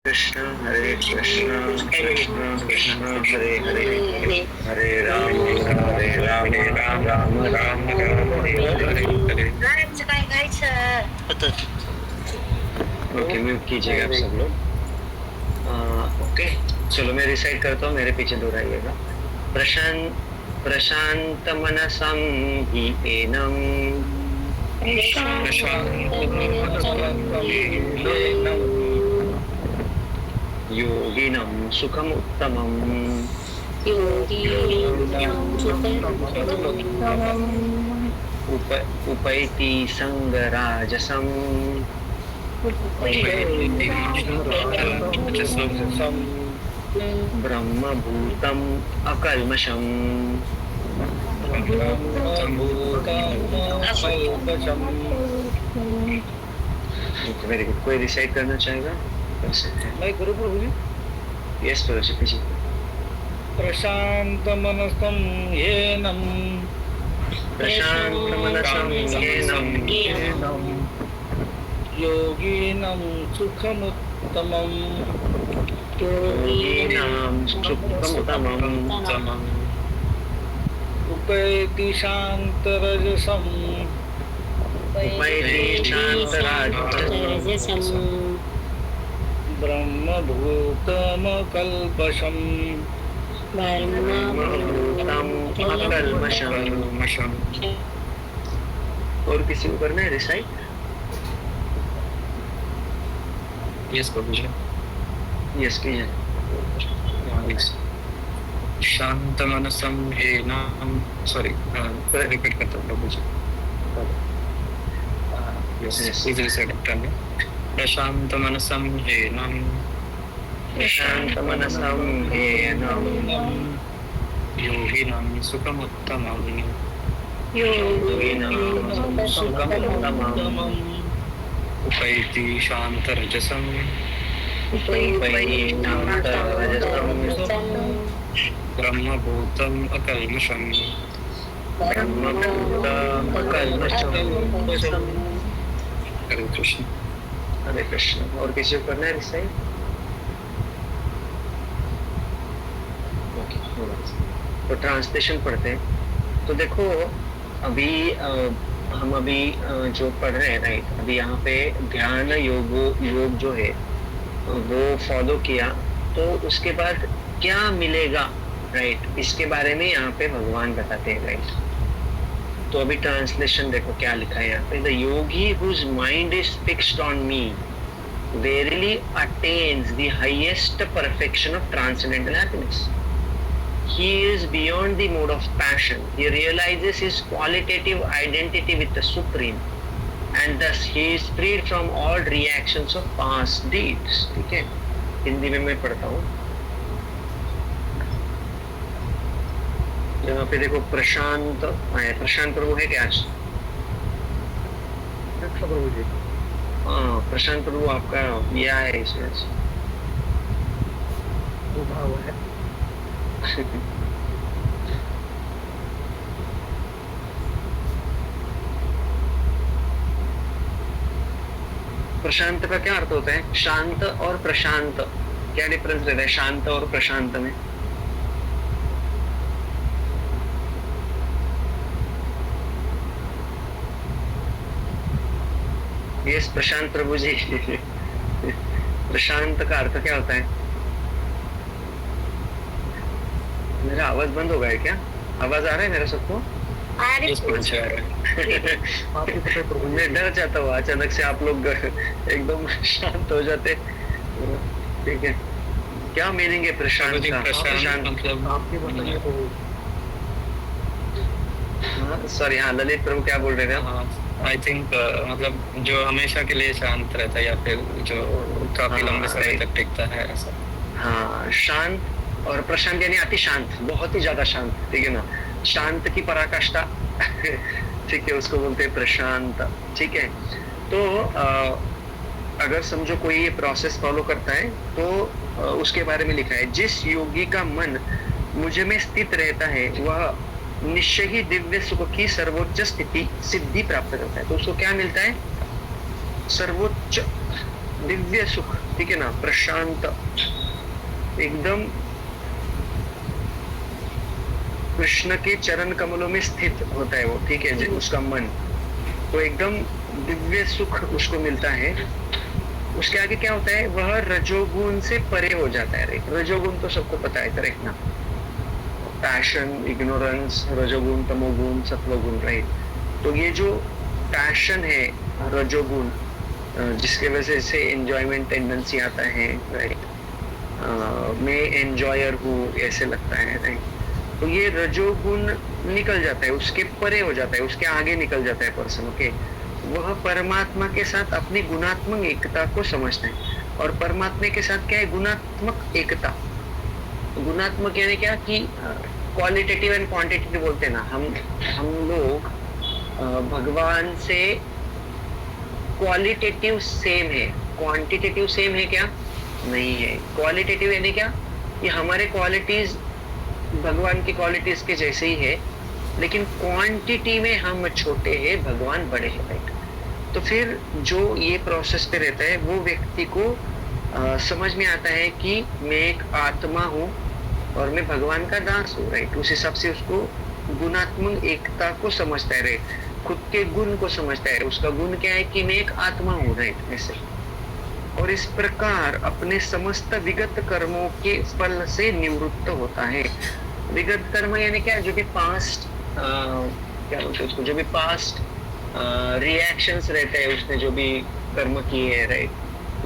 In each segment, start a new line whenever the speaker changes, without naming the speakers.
Krishna Krishna Krishna Krishna Hare Hare Hare Ram Ram Ram Hare Hare. Okay, mute कीजिएगा आप सब लोग। ओके, चलो मैं रिसाइट करता हूँ, मेरे पीछे दोहराइएगा। प्रशांत मनसं हि एनं योगिनं सुखमुत्तमम् उपैति संगराजसम् ब्रह्मभूतम् अकल्मषम्। Very good. कोई रिसाइट करना चाहेगा? कर सकते हैं।
मैं गुरु प्रभु जी।
यस प्रभु जी।
प्रशांत मनसं येनं योगिनं सुखमुत्तमम् उपैति शान्तरजसम् ब्रह्मभूतमकल्मषम्
और किसी को करना है रिसाइट?
यस प्रभु जी।
यस कीजिए।
शांत मनसं येनं, सॉरी रिपीट करता हूँ प्रभु जी। Yes please recite after me. प्रशांत मनसं येनं योगिनं सुखमुत्तमम् उपैति शान्तरजसम् ब्रह्मभूतम् अकल्मषम्। हरे कृष्ण।
हरे कृष्ण। और किसी को करना है रिसाइट? तो ट्रांसलेशन पढ़ते हैं। तो देखो अभी हम जो पढ़ रहे हैं, राइट, अभी यहाँ पे ध्यान योग जो है वो फॉलो किया, तो उसके बाद क्या मिलेगा, राइट, इसके बारे में यहाँ पे भगवान बताते हैं, राइट। तो अभी ट्रांसलेशन देखो क्या लिखा है यहाँ पे। The Yogi whose mind is fixed on me verily attains the highest perfection of transcendental happiness. He is beyond the mode of passion. He realizes his qualitative identity with the Supreme, and thus he is freed from all reactions of past deeds. ठीक है, हिंदी में मैं पढ़ता हूँ। यहाँ पे देखो प्रशांत आया। प्रशांत प्रभु है क्या आज?
प्रभु जी।
हाँ, प्रशांत प्रभु आपका यह है इसमें
भाव है।
प्रशांत का क्या अर्थ होता है? शांत और प्रशांत, क्या डिफरेंस रहता है शांत और प्रशांत में? यस प्रशांत प्रभु जी। प्रशांत का अर्थ क्या होता है? मेरा आवाज बंद हो गया है क्या? आवाज आ रहा है मेरा सबको? मैं डर जाता हूँ अचानक से, आप लोग एकदम शांत हो जाते। ठीक है, क्या मीनिंग है प्रशांत का? प्रशांत मतलब सॉरी, हाँ ललित प्रभु क्या बोल रहे थे?
आई थिंक मतलब जो हमेशा के लिए शांत रहता है, या फिर जो काफी लंबे समय तक टिकता है, ऐसा।
हाँ, शांत और प्रशांत यानी अति शांत, बहुत ही ज्यादा शांत, ठीक है ना। शांत की पराकाष्ठा, ठीक है, उसको बोलते हैं प्रशांत। ठीक है, तो अगर समझो कोई ये प्रोसेस फॉलो करता है तो उसके बारे में लिखा है, जिस योगी का मन मुझ में स्थित रहता है वह निश्चय ही दिव्य सुख की सर्वोच्च स्थिति सिद्धि प्राप्त करता है। तो उसको क्या मिलता है? सर्वोच्च दिव्य सुख। ठीक है ना, प्रशांत, एकदम कृष्ण के चरण कमलों में स्थित होता है वो, ठीक है, उसका मन तो एकदम दिव्य सुख उसको मिलता है। उसके आगे क्या होता है, वह रजोगुण से परे हो जाता है। रजोगुण तो सबको पता है, करेक्ट ना, पैशन, इग्नोरेंस, रजोगुण, तमोगुण, सत्वगुण, राइट। तो ये जो पैशन है, रजोगुण, जिसके वजह से एंजॉयमेंट टेंडेंसी आता है, राइट, मैं एंजॉयर हूँ ऐसे लगता है, राइट। तो ये रजोगुण निकल जाता है, उसके परे हो जाता है, उसके आगे निकल जाता है पर्सन, ओके। वह परमात्मा के साथ अपनी गुणात्मक एकता को समझते हैं। और परमात्मा के साथ क्या है, गुणात्मक एकता। गुणात्मक यानी क्या कि क्वालिटेटिव एंड क्वांटिटेटिव बोलते हैं ना हम लोग, भगवान से क्वालिटेटिव सेम है, क्वांटिटेटिव सेम है क्या, नहीं है। क्वालिटेटिव यानी क्या कि हमारे क्वालिटीज भगवान की क्वालिटीज के जैसे ही है, लेकिन क्वांटिटी में हम छोटे हैं, भगवान बड़े हैं, राइट। तो फिर जो ये प्रोसेस पे रहता है वो व्यक्ति को समझ में आता है कि मैं एक आत्मा हूँ और मैं भगवान का दास हूँ, राइट। उस हिसाब से उसको गुणात्मक एकता को समझता है, राइट, खुद के गुण को समझता है। उसका गुण क्या है कि मैं एक आत्मा हूँ, राइट, ऐसे। और इस प्रकार अपने समस्त विगत कर्मों के फल से निवृत्त होता है। विगत कर्म यानी क्या, जो भी पास्ट, क्या बोलते हैं उसको, जो भी पास्ट रिएक्शंस रहते हैं, उसने जो भी कर्म किए हैं, राइट,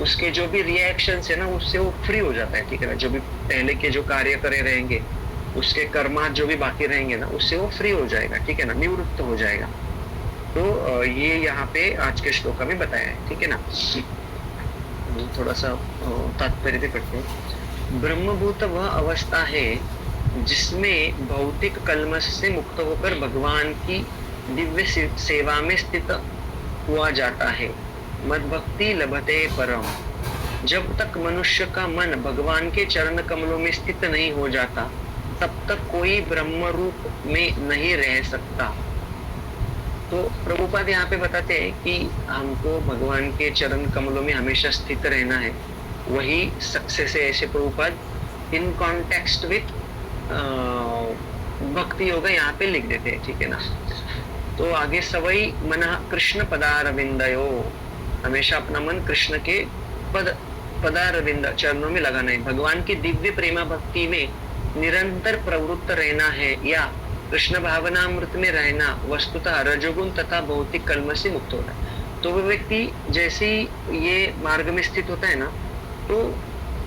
उसके जो भी रिएक्शंस है ना, उससे वो फ्री हो जाता है, ठीक है ना। जो भी पहले के जो कार्य करे रहेंगे, उसके कर्मात जो भी बाकी रहेंगे ना, उससे वो फ्री हो जाएगा, ठीक है ना, निवृत्त हो जाएगा। तो ये यहाँ पे आज के श्लोक में बताया है, ठीक है ना। थोड़ा सा तात्पर्य भी पढ़ते हैं। ब्रह्मभूत वह अवस्था है जिसमें भौतिक कल्मश से मुक्त होकर भगवान की दिव्य सेवा में स्थित हुआ जाता है। मद भक्ति लभते परम। जब तक मनुष्य का मन भगवान के चरण कमलों में स्थित नहीं हो जाता, तब तक कोई ब्रह्म रूप में नहीं रह सकता। तो प्रभुपाद यहाँ पे बताते हैं कि हमको भगवान के चरण कमलों में हमेशा स्थित रहना है। वही सक्सेस है, ऐसे प्रभुपाद इन कॉन्टेक्स्ट विथ भक्ति योगा यहाँ पे लिख देते हैं, ठीक है ना। तो आगे सवई मन कृष्ण पदारविंदयो, हमेशा अपना मन कृष्ण के पदारविंद चरणों में लगाना है। भगवान की दिव्य प्रेमा भक्ति में निरंतर प्रवृत्त रहना है या कृष्ण भावनामृत में रहना वस्तुतः रजोगुण तथा भौतिक कर्म से मुक्त होता है। तो वो व्यक्ति जैसे ही ये मार्ग में स्थित होता है ना, तो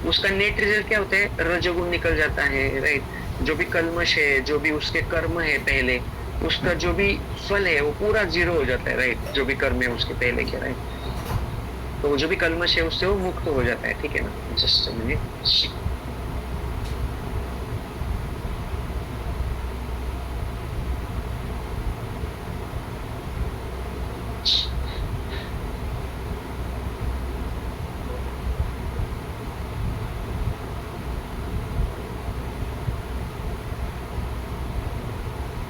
उसका नेट रिजल्ट क्या होता है, रजोगुण निकल जाता है, राइट। जो भी कल्मश है, जो भी उसके कर्म है पहले, उसका जो भी फल है वो पूरा जीरो हो जाता है, राइट। जो भी कर्म है उसके पहले क्या, राइट। तो जो भी कल्मश है उससे वो मुक्त हो जाता है, ठीक है ना। Just a minute.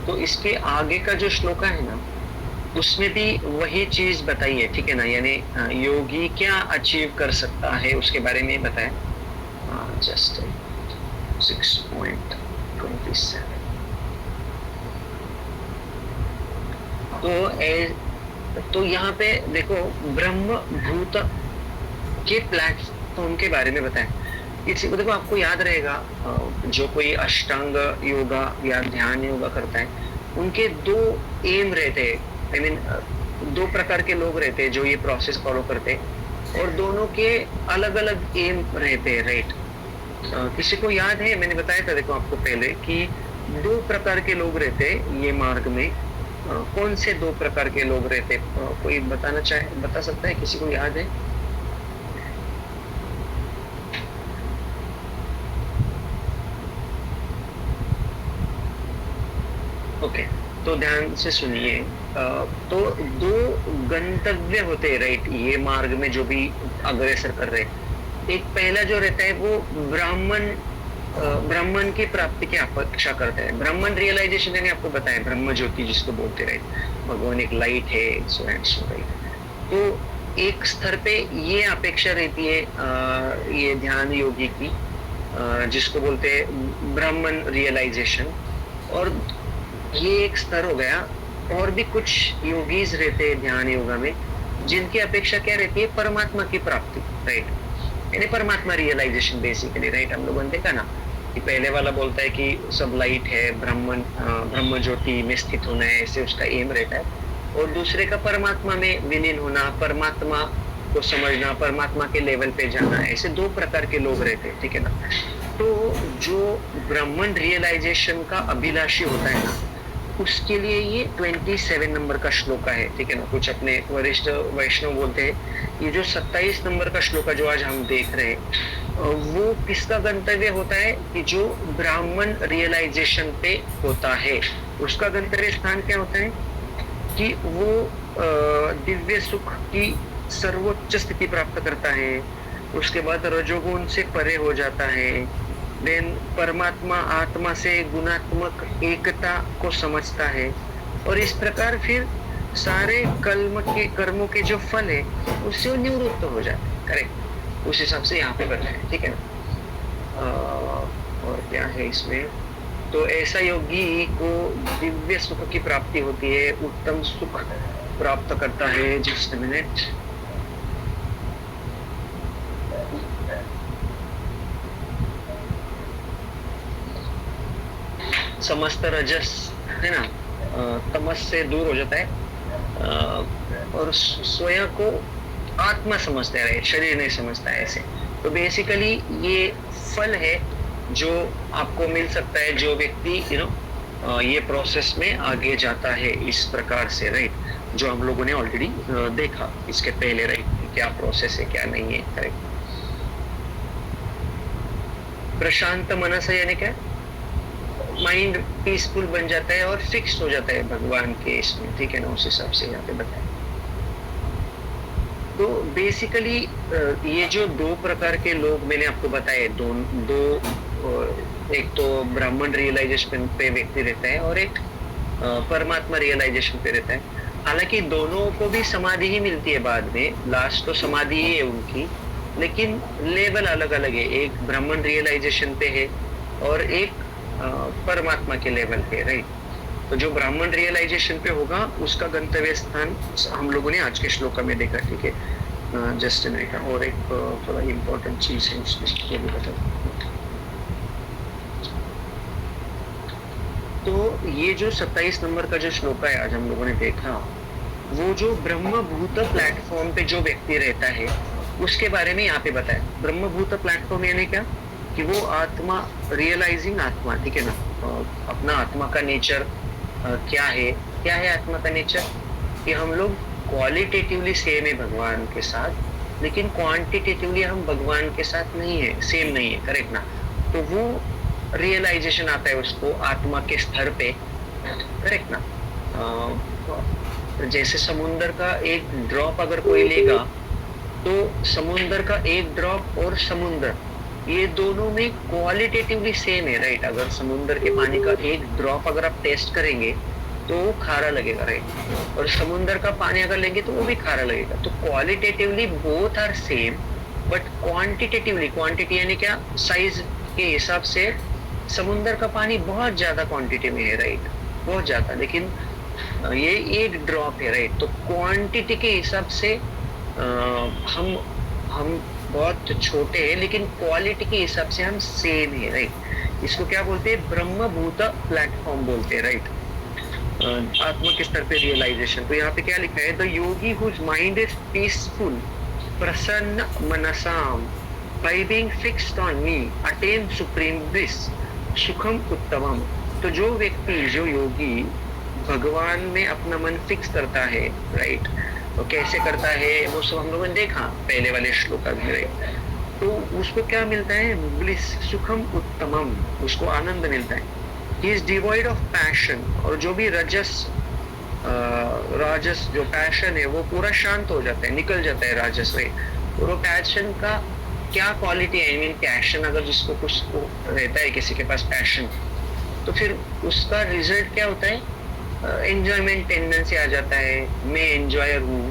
तो इसके आगे का जो श्लोक है ना, उसमें भी वही चीज बताई है, ठीक है ना। यानी योगी क्या अचीव कर सकता है उसके बारे में बताया। जस्ट 6.27। तो यहाँ पे देखो ब्रह्म भूत के प्लेटफॉर्म के बारे में बताया। इसी को देखो, आपको याद रहेगा, जो कोई अष्टांग योगा या ध्यान योगा करता है, उनके दो एम रहते हैं। आई मीन दो प्रकार के लोग रहते हैं जो ये प्रोसेस फॉलो करते हैं, और दोनों के अलग अलग एम रहते हैं, राइट। किसी को याद है, मैंने बताया था देखो आपको पहले कि दो प्रकार के लोग रहते हैं ये मार्ग में। कौन से दो प्रकार के लोग रहते, कोई बता सकता है, किसी को याद है? ओके, तो ध्यान से सुनिए। तो दो गंतव्य होते हैं, राइट, ये मार्ग में जो भी अग्रसर कर रहे हैं। एक पहला जो रहता है वो ब्राह्मण की प्राप्ति की अपेक्षा करता है। ब्राह्मण रियलाइजेशन यानी आपको बताया ब्रह्म ज्योति जिसको बोलते, राइट, भगवान एक लाइट है, सो एंड सो, राइट। तो एक स्तर पे ये अपेक्षा रहती है ये ध्यान योगी की, जिसको बोलते हैं ब्राह्मण रियलाइजेशन। और ये एक स्तर हो गया। और भी कुछ योगीज रहते हैं ध्यान योगा में, जिनकी अपेक्षा क्या रहती है, परमात्मा की प्राप्ति, राइट, यानी परमात्मा रियलाइजेशन बेसिकली, राइट। हम लोगों ने देखा ना कि पहले वाला बोलता है कि सब लाइट है, ब्रह्म ज्योति में स्थित होना है, ऐसे उसका एम रहता है। और दूसरे का परमात्मा में विलीन होना, परमात्मा को समझना, परमात्मा के लेवल पे जाना, ऐसे दो प्रकार के लोग रहते हैं, ठीक है ना। तो जो ब्राह्मण रियलाइजेशन का अभिलाषी होता है ना, उसके लिए ये 27 नंबर का श्लोक है, ठीक है ना। कुछ अपने वरिष्ठ वैष्णव बोलते हैं ये जो 27 नंबर का श्लोक जो आज हम देख रहे हैं, वो किसका गंतव्य होता है कि जो ब्राह्मण रियलाइजेशन पे होता है, उसका गंतव्य स्थान क्या होता है कि वो दिव्य सुख की सर्वोच्च स्थिति प्राप्त करता है। उसके बाद रजोगुण से परे हो जाता है। देन परमात्मा आत्मा से गुणात्मक एकता को समझता है। और इस प्रकार फिर सारे कर्मों के जो फल है उससे वो निवृत्त हो जाते हैं, करेक्ट। उस हिसाब से यहाँ पे बताया, ठीक है ना। और क्या है इसमें, तो ऐसा योगी को दिव्य सुख की प्राप्ति होती है, उत्तम सुख प्राप्त करता है। जस्ट मिनट, समस्त रजस है ना, तमस से दूर हो जाता है और स्वयं को आत्मा समझता है, शरीर नहीं समझता है ऐसे। तो बेसिकली ये फल है जो आपको मिल सकता है जो व्यक्ति ये प्रोसेस में आगे जाता है इस प्रकार से, राइट। जो हम लोगों ने ऑलरेडी देखा इसके पहले, राइट, क्या प्रोसेस है क्या नहीं है, करेक्ट। प्रशांत मनस है यानी क्या, माइंड पीसफुल बन जाता है और फिक्स हो जाता है भगवान के इसमें, ठीक है ना। उस हिसाब से यहाँ पे बताया। तो बेसिकली ये जो दो प्रकार के लोग मैंने आपको बताए, एक तो ब्राह्मण रियलाइजेशन पे व्यक्ति रहता है और एक परमात्मा रियलाइजेशन पे रहता है। हालांकि दोनों को भी समाधि ही मिलती है बाद में, लास्ट तो समाधि ही है उनकी, लेकिन लेवल अलग अलग है। एक ब्राह्मण रियलाइजेशन पे है और एक परमात्मा के लेवल पे, राइट। तो जो ब्राह्मण रियलाइजेशन पे होगा उसका गंतव्य स्थान हम लोगों ने आज के श्लोक में देखा, ठीक है। जस्ट मिनट, और एक थोड़ा इम्पोर्टेंट चीज है इसमें भी बता। तो ये जो 27 नंबर का जो श्लोक है आज हम लोगों ने देखा, वो जो ब्रह्मभूत प्लेटफॉर्म पे जो व्यक्ति रहता है उसके बारे में यहाँ पे बताया। ब्रह्मभूत प्लेटफॉर्म यानी क्या कि वो आत्मा, रियलाइजिंग आत्मा, ठीक है ना। अपना आत्मा का नेचर क्या है आत्मा का नेचर, कि हम लोग क्वालिटेटिवली सेम है भगवान के साथ, लेकिन क्वांटिटेटिवली हम भगवान के साथ नहीं है, सेम नहीं है, करेक्ट ना। तो वो रियलाइजेशन आता है उसको आत्मा के स्तर पे, करेक्ट ना। जैसे समुंदर का एक ड्रॉप अगर कोई लेगा तो समुंदर का एक ड्रॉप और समुंदर, ये दोनों में क्वालिटेटिवली सेम है, राइट। अगर समुद्र के पानी का एक ड्रॉप अगर आप टेस्ट करेंगे तो वो खारा लगेगा, राइट। और समुद्र का पानी अगर लेंगे तो वो भी खारा लगेगा। तो qualitatively both are same, but quantitatively, quantity यानी क्या, साइज के हिसाब से समुद्र का पानी बहुत ज्यादा क्वांटिटी में है, राइट, बहुत ज्यादा, लेकिन ये एक ड्रॉप है, राइट। तो क्वांटिटी के हिसाब से हम बहुत छोटे हैं, लेकिन क्वालिटी के हिसाब से हम सेम है, राइट। इसको क्या बोलते हैं, ब्रह्मभूत प्लेटफॉर्म बोलते हैं, राइट। आत्मा के स्तर पे रियलाइजेशन। तो यहाँ पे क्या लिखा है, the yogi whose mind is peaceful प्रसन्न मनसाम by being fixed on me attain supreme bliss सुखम उत्तमम। तो जो व्यक्ति, जो योगी भगवान में अपना मन फिक्स करता है, राइट, तो कैसे करता है वो सब हम लोगों ने देखा पहले वाले श्लोक में। तो उसको क्या मिलता है, ब्लिस, सुखम उत्तमम, उसको आनंद मिलता है। He is devoid of passion, और जो भी राजस जो पैशन है वो पूरा शांत हो जाता है, निकल जाता है राजस में। और वो पैशन का क्या क्वालिटी है, आई मीन पैशन अगर जिसको कुछ रहता है किसी के पास पैशन, तो फिर उसका रिजल्ट क्या होता है, एंजॉयमेंट टेंडेंसी आ जाता है। मैं एंजॉयर हूँ,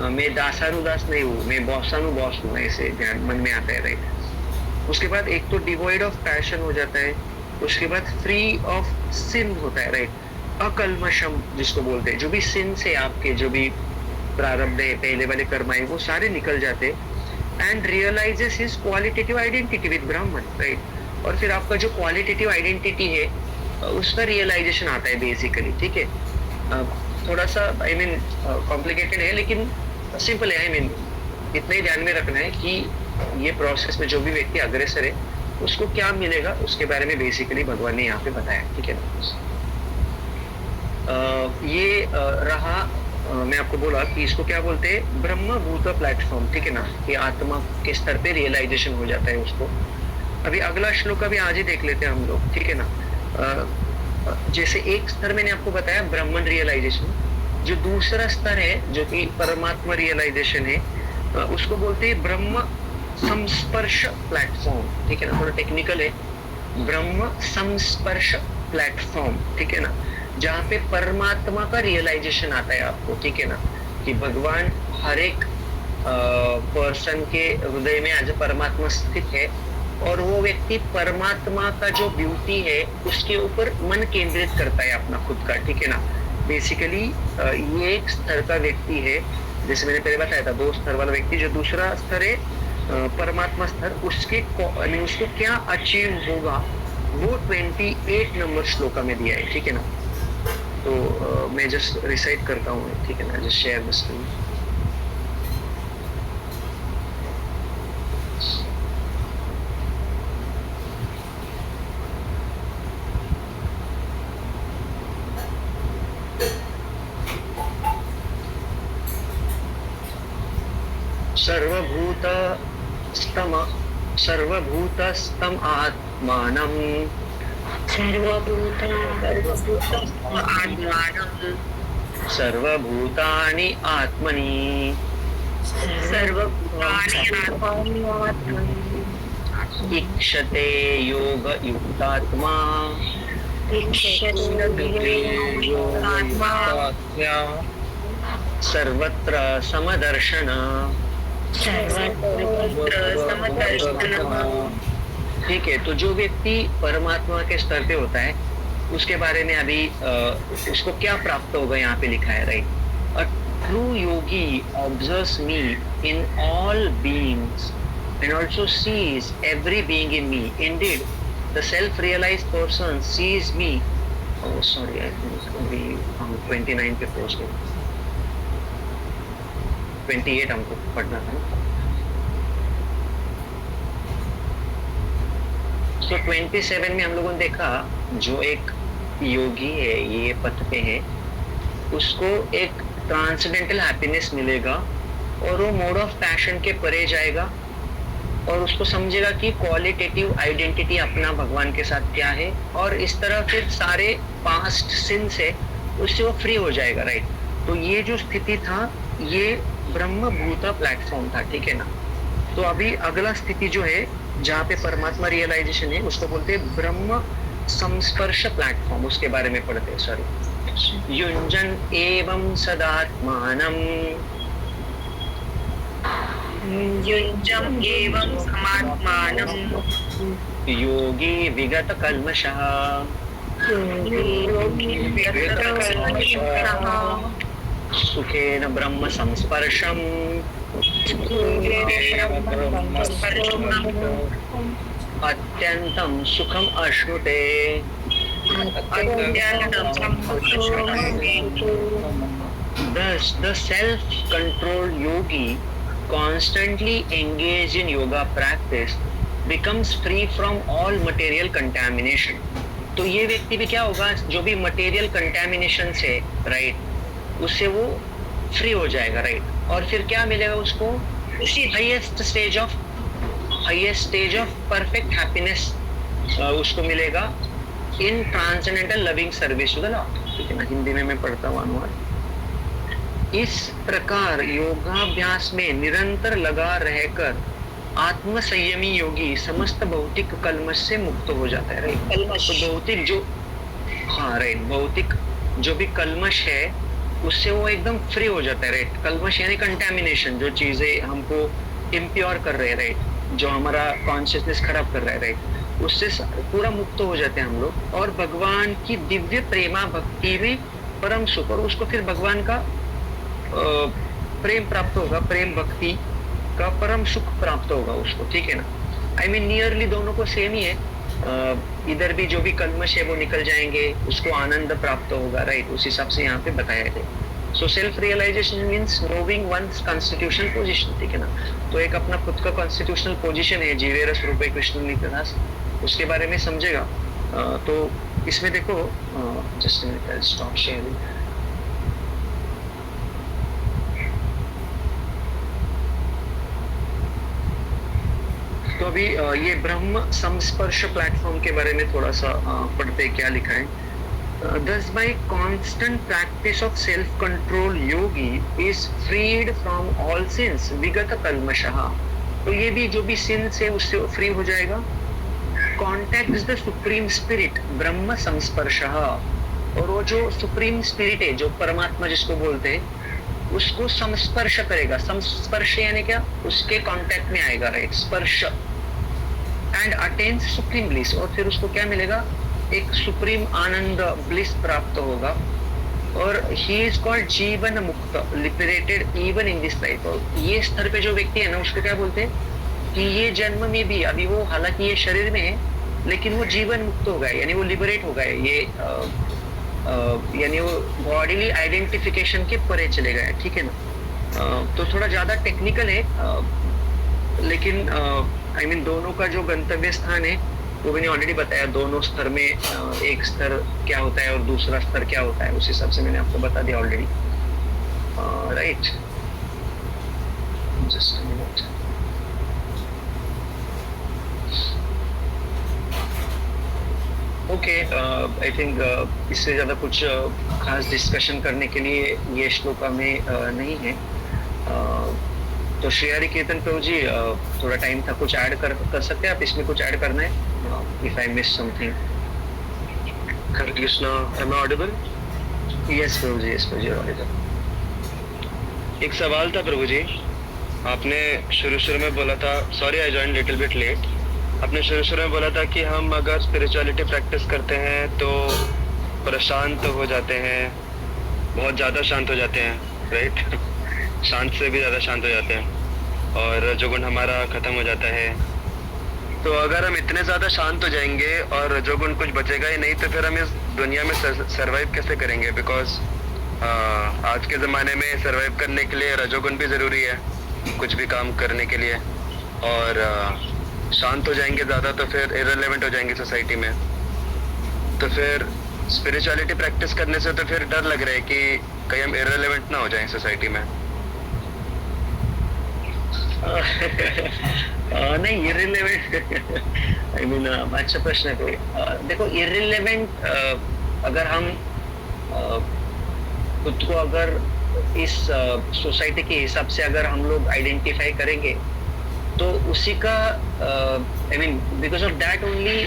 मैं दासानुदास नहीं हूँ, मैं बॉसानुबॉस हूँ, ऐसे ध्यान मन में आता है, राइट। उसके बाद एक तो डिवॉइड ऑफ पैशन हो जाता है, उसके बाद फ्री ऑफ सिन होता है, राइट। अकल्मषम जिसको बोलते हैं, जो भी सिन से आपके जो भी प्रारब्ध है, पहले वाले कर्म है, वो सारे निकल जाते हैं। And realises his qualitative identity with Brahman, right. और फिर आपका जो क्वालिटेटिव आइडेंटिटी है उसका रियलाइजेशन आता है बेसिकली, ठीक है। थोड़ा सा आई मीन कॉम्प्लिकेटेड है, लेकिन सिंपल है। आई मीन इतना ही ध्यान में रखना है कि ये प्रोसेस में जो भी व्यक्ति अग्रसर है उसको क्या मिलेगा, उसके बारे में बेसिकली भगवान ने यहाँ पे बताया, ठीक है ना। ये रहा, मैं आपको बोला कि इसको क्या बोलते हैं, ब्रह्म भूत प्लेटफॉर्म, ठीक है ना, कि आत्मा के स्तर पे रियलाइजेशन हो जाता है उसको। अभी अगला श्लोक अभी आज ही देख लेते हैं हम लोग, ठीक है ना। जैसे एक स्तर मैंने आपको बताया ब्राह्मण रियलाइजेशन, जो दूसरा स्तर है जो कि परमात्मा रियलाइजेशन है, उसको बोलते हैं ब्रह्म संस्पर्श प्लेटफॉर्म, ठीक है ना। थोड़ा टेक्निकल है, ब्रह्म संस्पर्श प्लेटफॉर्म, ठीक है ना, जहाँ पे परमात्मा का रियलाइजेशन आता है आपको, ठीक है ना, कि भगवान हर एक पर्सन के हृदय में आज परमात्मा स्थित है, और वो व्यक्ति परमात्मा का जो ब्यूटी है उसके ऊपर मन केंद्रित करता है अपना खुद का, ठीक है ना। बेसिकली ये एक स्तर का व्यक्ति है, जैसे मैंने पहले बताया था, 2 स्तर वाला व्यक्ति। जो दूसरा स्तर है परमात्मा स्तर, उसके उसको क्या अचीव होगा वो 28 नंबर श्लोका में दिया है, ठीक है ना। तो मैं जस्ट रिसाइट करता हूँ, ठीक है ना, जस्ट शेयर द स्क्रीन। सर्वभूतस्थम आत्मानं सर्वभूतानि आत्मनि ईक्षते योग युक्तात्मा सर्वत्र समदर्शन। ठीक है, तो जो व्यक्ति परमात्मा के स्तर पे होता है उसके बारे में अभी उसको क्या प्राप्त होगा यहाँ पे लिखा है, right. A true Yogi observes me in all beings and also sees every being in me. Indeed, the self-realized person sees me. Oh, sorry, I think अभी हम 29 पे पहुँच गए, 28 हमको पढ़ना था ना। तो 27 में हम लोगों ने देखा जो एक योगी है, ये पथ पे है, उसको एक ट्रांसेंडेंटल हैप्पीनेस मिलेगा और वो मोड ऑफ पैशन के परे जाएगा और उसको समझेगा कि क्वालिटेटिव आइडेंटिटी अपना भगवान के साथ क्या है, और इस तरह फिर सारे पास्ट सिन से उससे वो फ्री हो जाएगा, राइट। तो ये जो स्थिति था ये ब्रह्म भूत प्लेटफॉर्म था, ठीक है ना। तो अभी अगला स्थिति जो है जहाँ पे परमात्मा रियलाइजेशन है उसको बोलते हैं ब्रह्म संस्पर्श प्लेटफॉर्म। उसके बारे में पढ़ते हैं, सॉरी। युंजन एवं सदात्मानम
युञ्जम् एवं समात्मानं
योगी विगत कल्मषः सुखेन ब्रह्म संस्पर्शम अत्यंतं सुखम अश्नुते। Thus, the self-controlled yogi constantly engaged in yoga practice becomes free from all material contamination. तो ये व्यक्ति भी क्या होगा, जो भी material contamination से, राइट, उससे वो फ्री हो जाएगा, राइट। और फिर क्या मिलेगा उसको, highest stage of perfect happiness उसको मिलेगा in transcendental loving service to the lord, ठीक है ना। हिंदी में मैं पढ़ता हूँ अनुवाद। इस प्रकार योगाभ्यास में निरंतर लगा रहकर आत्म संयमी योगी समस्त भौतिक कल्मश से मुक्त हो जाता है, राइट। तो भौतिक जो, हाँ राइट, भौतिक जो भी कल्मश है उससे वो एकदम फ्री हो जाता है, राइट। कल्मश यानी कंटेमिनेशन, जो चीजें हमको इम्प्योर कर रहे हैं, राइट, जो हमारा कॉन्शियसनेस खराब कर रहा है, राइट, उससे पूरा मुक्त हो जाते हैं हम लोग, और भगवान की दिव्य प्रेमा भक्ति में परम सुख, और उसको फिर भगवान का प्रेम प्राप्त होगा, प्रेम भक्ति का परम सुख प्राप्त होगा उसको, ठीक है ना। आई मीन नियरली दोनों को सेम ही है। इधर भी जो भी कल्मश है वो निकल जाएंगे, उसको आनंद प्राप्त होगा, राइट, उस हिसाब से यहाँ पे बताया है। So self realisation means knowing one's constitutional position, ठीक है ना। तो एक अपना खुद का कॉन्स्टिट्यूशनल पोजीशन है, जीवे रस रूपे कृष्ण नित्यादास, उसके बारे में समझेगा। तो इसमें देखो, जस्ट मिनट, स्टॉप शेयरिंग। तो अभी ये ब्रह्म संस्पर्श प्लेटफॉर्म के बारे में थोड़ा सा पढ़ते क्या लिखा है। Thus by constant practice of self-control yogi is freed from all sins vigata kalmashaha। तो ये भी जो भी sins है उससे फ्री हो जाएगा। Contacts the supreme spirit ब्रह्म संस्पर्शः, और वो जो सुप्रीम स्पिरिट है, जो परमात्मा जिसको बोलते हैं, उसको संस्पर्श करेगा। संस्पर्श यानी क्या, उसके कांटेक्ट में आएगा, राइट, स्पर्श। एंड अटेन्स सुप्रीम ब्लिस, और फिर उसको क्या मिलेगा, एक सुप्रीम आनंद, ब्लिस प्राप्त होगा। और ही इज कॉल्ड जीवन मुक्त, liberated even in this life. और ये स्तर पे जो व्यक्ति है ना, उसको क्या बोलते हैं कि ये जन्म में भी, अभी वो हालांकि ये शरीर में है, लेकिन वो जीवन मुक्त हो गए, यानी वो लिबरेट हो गए, ये यानी वो बॉडीली आइडेंटिफिकेशन के परे चले गए, ठीक है ना। तो थोड़ा ज्यादा टेक्निकल है, लेकिन आई मीन दोनों का जो गंतव्य स्थान है वो मैंने ऑलरेडी बताया। दोनों स्तर में एक स्तर क्या होता है और दूसरा स्तर क्या होता है, उस हिसाब से मैंने आपको बता दिया already, right. Just a minute. Okay, I think इससे ज्यादा कुछ खास डिस्कशन करने के लिए ये श्लोक में नहीं है। तो श्री हरि कीर्तन प्रभु जी, थोड़ा टाइम था, कुछ ऐड कर सकते हैं आप इसमें, कुछ ऐड करना है? If I miss something.
Hare Krishna, am I audible?
Yes Prabhu ji, yes Prabhu ji, audible.
एक सवाल था प्रभु जी, आपने शुरू में बोला था, sorry I join little bit late, आपने शुरू में बोला था कि हम अगर स्पिरिचुअलिटी प्रैक्टिस करते हैं तो प्रशांत हो जाते हैं, बहुत ज़्यादा शांत हो जाते हैं, राइट? शांत से भी ज़्यादा शांत हो जाते हैं, और जो गुण हमारा ख़त्म हो जाता है। तो अगर हम इतने ज़्यादा शांत हो जाएंगे और जो गुण कुछ बचेगा ही नहीं, तो फिर हम इस दुनिया में सर्वाइव कैसे करेंगे? बिकॉज आज के ज़माने में सर्वाइव करने के लिए रजोगुण भी ज़रूरी है, कुछ भी काम करने के लिए, और शांत हो जाएंगे ज़्यादा तो फिर इररिलेवेंट हो जाएंगे सोसाइटी में। तो फिर स्पिरिचुअलिटी प्रैक्टिस करने से तो फिर डर लग रहा है कि कहीं हम इररिलेवेंट ना हो जाएं सोसाइटी में।
नहीं, इररिलेवेंट आई मीन अच्छा प्रश्न है। तो देखो, इररिलेवेंट अगर हम खुद को अगर इस सोसाइटी के हिसाब से अगर हम लोग आइडेंटिफाई करेंगे, तो उसी का I mean because of that only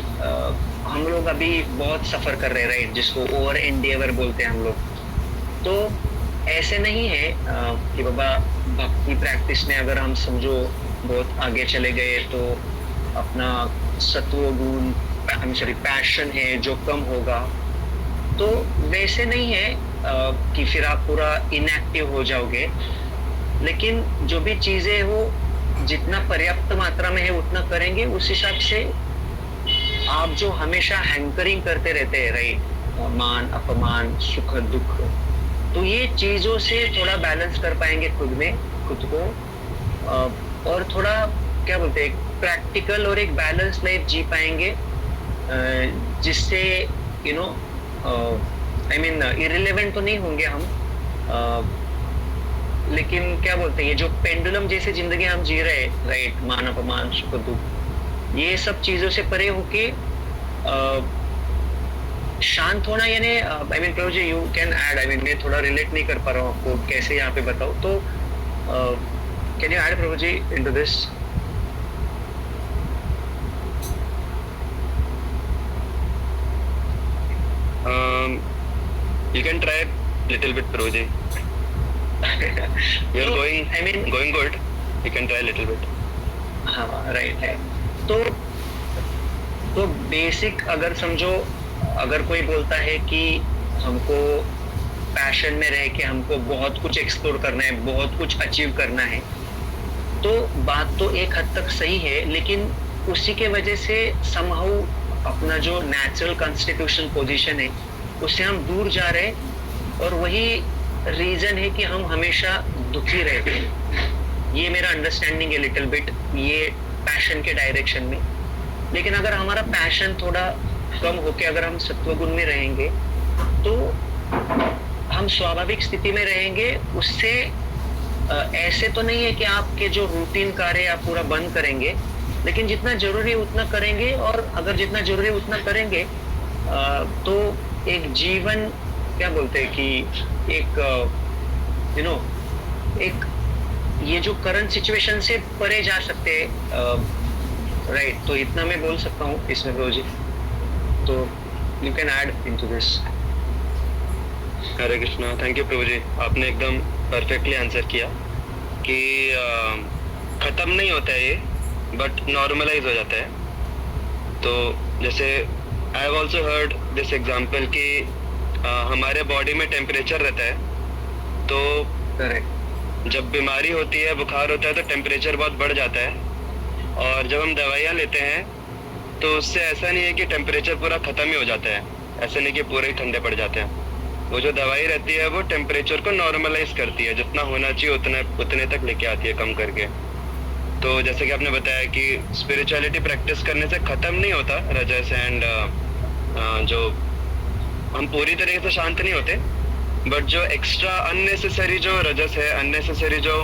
हम लोग अभी बहुत सफर कर रहे हैं, राइट, जिसको ओवर एंडेवर बोलते हैं हम लोग। तो ऐसे नहीं है कि बाबा भक्ति प्रैक्टिस में अगर हम समझो बहुत आगे चले गए तो अपना सत्व गुण, पैशन है जो कम होगा, तो वैसे नहीं है कि फिर आप पूरा इनएक्टिव हो जाओगे। लेकिन जो भी चीजें हो, जितना पर्याप्त मात्रा में है उतना करेंगे, उस हिसाब से आप जो हमेशा हैंकरिंग करते रहते हैं, राइट, मान अपमान सुख दुख, तो ये चीजों से थोड़ा बैलेंस कर पाएंगे खुद को, और थोड़ा क्या बोलते हैं, प्रैक्टिकल और एक बैलेंस लाइफ जी पाएंगे, जिससे you know I mean irrelevant तो नहीं होंगे हम, लेकिन क्या बोलते हैं, ये जो पेंडुलम जैसे जिंदगी हम जी रहे हैं, राइट, मान अपमान सुख दुख, ये सब चीजों से परे होके शांत होना, यानी I mean prabhu ji you can add, I mean मैं थोड़ा रिलेट नहीं कर पा रहा हूँ आपको कैसे यहाँ पे बताओ, तो can you add prabhu ji into this?
You can try little bit Prabhuji. You're
तो,
going,
I mean,
going good. You can try a little bit.
हाँ राइट है। तो बेसिक अगर समझो, अगर कोई बोलता है कि हमको पैशन में रह के हमको बहुत कुछ एक्सप्लोर करना है, बहुत कुछ अचीव करना है, तो बात तो एक हद तक सही है, लेकिन उसी के वजह से समहाउ अपना जो नेचुरल कॉन्स्टिट्यूशन पोजीशन है उससे हम दूर जा रहे हैं, और वही रीजन है कि हम हमेशा दुखी रहते हैं। ये मेरा अंडरस्टैंडिंग है लिटिल बिट ये पैशन के डायरेक्शन में। लेकिन अगर हमारा पैशन थोड़ा कम होके अगर हम सत्वगुण में रहेंगे तो हम स्वाभाविक स्थिति में रहेंगे। उससे ऐसे तो नहीं है कि आपके जो रूटीन कार्य आप पूरा बंद करेंगे, लेकिन जितना जरूरी है उतना करेंगे, और अगर जितना जरूरी है उतना करेंगे तो एक जीवन क्या बोलते हैं कि एक एक ये जो करंट सिचुएशन से परे जा सकते हैं, राइट। तो इतना मैं बोल सकता हूँ इसमें प्रभु जी, तो you can add into this.
Hare Krishna. Thank you प्रभु जी, आपने एकदम परफेक्टली आंसर किया कि खत्म नहीं होता है ये, बट नॉर्मलाइज हो जाता है। तो जैसे I have also heard this example कि हमारे बॉडी में टेम्परेचर रहता है, तो
करेक्ट,
जब बीमारी होती है, बुखार होता है, तो टेम्परेचर बहुत बढ़ जाता है, और जब हम दवाइयाँ लेते हैं तो उससे ऐसा नहीं है कि टेम्परेचर पूरा ख़त्म ही हो जाता है, ऐसा नहीं कि पूरे ही ठंडे पड़ जाते हैं। वो जो दवाई रहती है वो टेम्परेचर को नॉर्मलाइज करती है, जितना होना चाहिए उतने तक लेके आती है, कम करके। तो जैसे कि आपने बताया कि स्पिरिचुअलिटी प्रैक्टिस करने से ख़त्म नहीं होता रजस एंड जो हम पूरी तरीके से शांत नहीं होते, बट जो एक्स्ट्रा अननेसेसरी जो रजस है, अननेसेसरी जो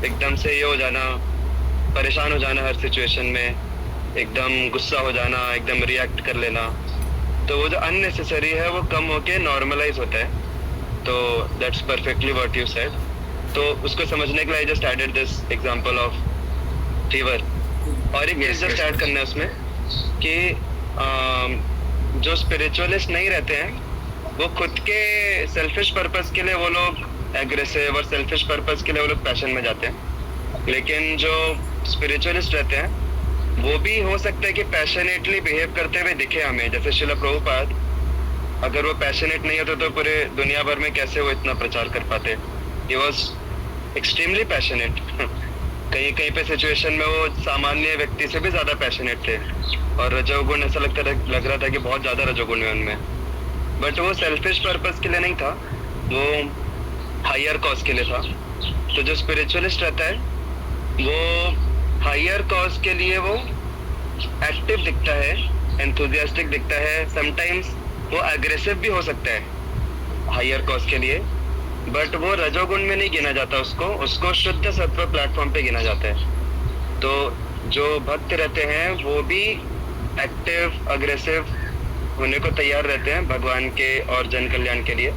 एकदम से ये हो जाना, परेशान हो जाना हर सिचुएशन में, एकदम गुस्सा हो जाना, एकदम रिएक्ट कर लेना, तो वो जो अननेसेसरी है वो कम होके नॉर्मलाइज होता है। तो that's perfectly what you said. तो उसको समझने के लिए just added this example of fever. और एक चीज जस्ट ऐड करना है उसमें कि जो स्पिरिचुअलिस्ट नहीं रहते हैं वो खुद के सेल्फिश पर्पस के लिए वो लोग एग्रेसिव, और सेल्फिश पर्पस के लिए वो लोग पैशन में जाते हैं। लेकिन जो स्पिरिचुअलिस्ट रहते हैं वो भी हो सकता है कि पैशनेटली बिहेव करते हुए दिखे हमें, जैसे श्रील प्रभुपाद, अगर वो पैशनेट नहीं होते तो पूरे दुनिया भर में कैसे वो इतना प्रचार कर पाते। He was extremely passionate. कहीं कहीं पे सिचुएशन में वो सामान्य व्यक्ति से भी ज्यादा पैशनेट थे, और रजोगुण ऐसा लग रहा था कि बहुत ज्यादा रजोगुण है उनमें, बट वो सेल्फिश पर्पस के लिए नहीं था, वो हायर कॉज के लिए था। तो जो स्पिरिचुअलिस्ट रहता है वो हायर कॉज के लिए वो एक्टिव दिखता है, एंथुसियास्टिक दिखता है, समटाइम्स वो एग्रेसिव भी हो सकता है हायर कॉज के लिए, बट वो रजोगुण में नहीं गिना जाता, उसको शुद्ध सत्व प्लेटफॉर्म पे गिना जाता है। तो जो भक्त रहते हैं वो भी एक्टिव, अग्रेसिव होने को तैयार रहते हैं भगवान के और जन कल्याण के लिए,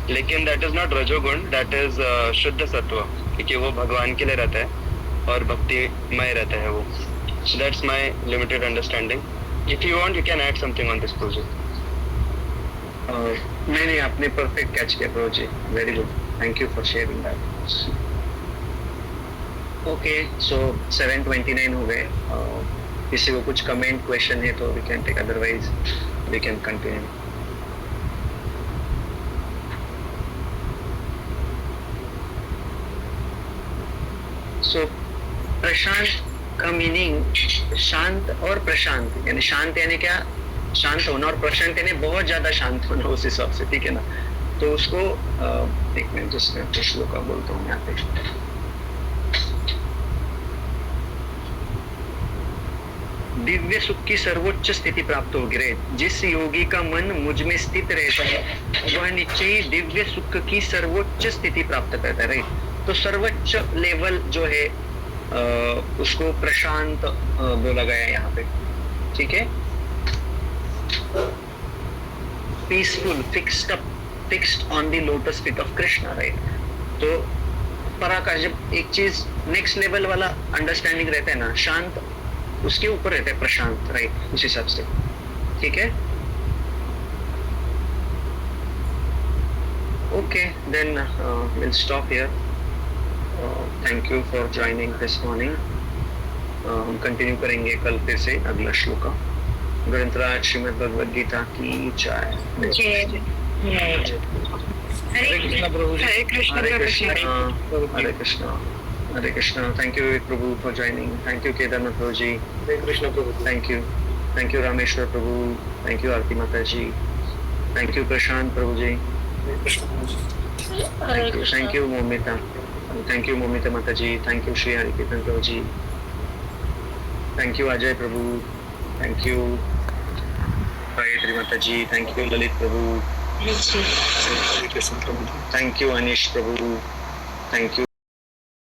लेकिन दैट इज नॉट रजोगुण, दैट इज शुद्ध सत्व, क्योंकि वो भगवान के लिए रहता है और भक्तिमय रहता है वो। That's my limited understanding. If you want you can add something on this project.
नहीं, आपने परफेक्ट कैच किया प्रभु जी, very good, thank you for sharing that. Okay, so 7:29 हो गए। किसी को कुछ कमेंट क्वेश्चन है तो we can take, otherwise we can continue. So प्रशांत का मीनिंग शांत और प्रशांत, यानी शांत यानी क्या, शांत होना, और प्रशांत यानी बहुत ज्यादा शांत होना उस हिसाब से, ठीक है ना। तो उसको एक मिनट जिसमें श्लोक का बोलता हूँ यहाँ पे। दिव्य सुख की सर्वोच्च स्थिति प्राप्त होगी रे। जिस योगी का मन मुझ में स्थित रहता है वह निश्चय ही दिव्य सुख की सर्वोच्च स्थिति प्राप्त करता है, राइट। तो सर्वोच्च लेवल जो है उसको प्रशांत बोला गया है यहाँ पे, ठीक है। Peaceful, fixed on the lotus feet of Krishna, right. तो पराकाश, जब एक चीज नेक्स्ट लेवल वाला अंडरस्टैंडिंग रहता है ना, शांत उसके ऊपर रहता है प्रशांत, राइट, उस हिसाब से, ठीक है। Okay, then we'll stop here. Thank you for joining this morning. हम कंटिन्यू करेंगे कल फिर से अगला श्लोका। ग्रंथराज श्रीमद् भगवद गीता की जय।
जय
हरे कृष्णा प्रभु जी।
हरे कृष्ण
हरे
प्रभु जी।
कृष्णा, हरे कृष्णा, हरे Krishna. Thank you Prabhu for joining. Thank you Kedarnath Prabhu ji.
Hare Krishna Prabhu ji.
Thank you Rameshwar Prabhu. Thank you Aarti Mata ji. Thank you Prashant Prabhu ji.
Hare Krishna Prabhu ji.
Thank you Momita. Thank you Momita Mata ji. Thank you Shri Hari Kirtan Prabhu ji. Thank you Ajay Prabhu. Thank you Gayatri Mata ji. Thank you Lalit Prabhu.
Hare Krishna Prabhu ji.
Thank you Anish Prabhu. Thank you